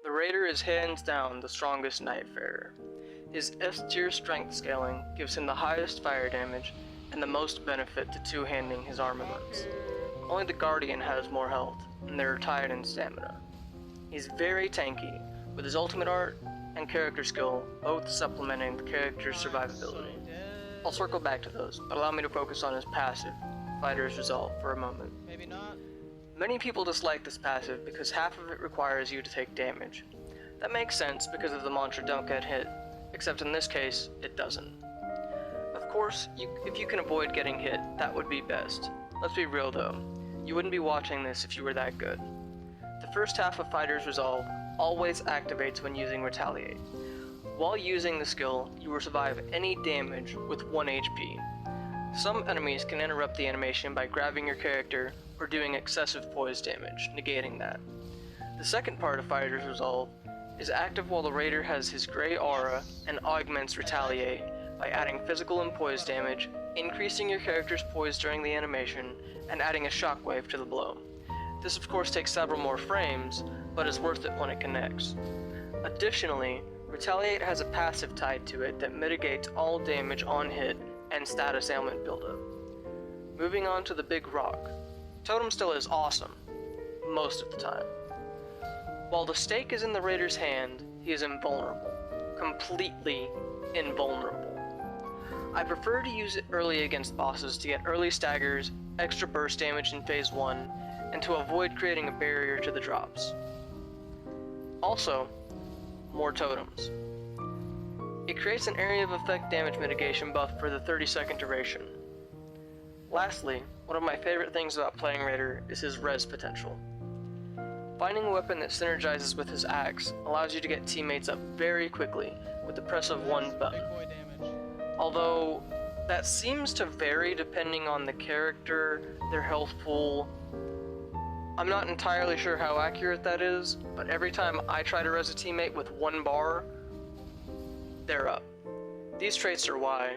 The Raider is hands down the strongest Nightfarer. His S-tier strength scaling gives him the highest fire damage and the most benefit to two-handing his armaments. Only the Guardian has more health, and they're tied in stamina. He's very tanky, with his ultimate art and character skill both supplementing the character's survivability. I'll circle back to those, but allow me to focus on his passive, Fighter's Resolve, for a moment. Maybe not. Many people dislike this passive because half of it requires you to take damage. That makes sense because of the mantra "don't get hit," except in this case, it doesn't. Of course, if you can avoid getting hit, that would be best. Let's be real though, you wouldn't be watching this if you were that good. The first half of Fighter's Resolve always activates when using Retaliate. While using the skill, you will survive any damage with 1 HP. Some enemies can interrupt the animation by grabbing your character or doing excessive poise damage, negating that. The second part of Fighter's Resolve is active while the Raider has his gray aura and augments Retaliate by adding physical and poise damage, increasing your character's poise during the animation, and adding a shockwave to the blow. This of course takes several more frames, but is worth it when it connects. Additionally, Retaliate has a passive tied to it that mitigates all damage on hit and status ailment buildup. Moving on to the Big Rock. Totem still is awesome, most of the time. While the stake is in the Raider's hand, he is invulnerable. Completely invulnerable. I prefer to use it early against bosses to get early staggers, extra burst damage in phase 1, and to avoid creating a barrier to the drops. Also, more totems. It creates an area of effect damage mitigation buff for the 30-second duration. Lastly, one of my favorite things about playing Raider is his res potential. Finding a weapon that synergizes with his axe allows you to get teammates up very quickly with the press of one button. Big boy damage. Although, that seems to vary depending on the character, their health pool. I'm not entirely sure how accurate that is, but every time I try to res a teammate with 1 bar, they're up. These traits are why,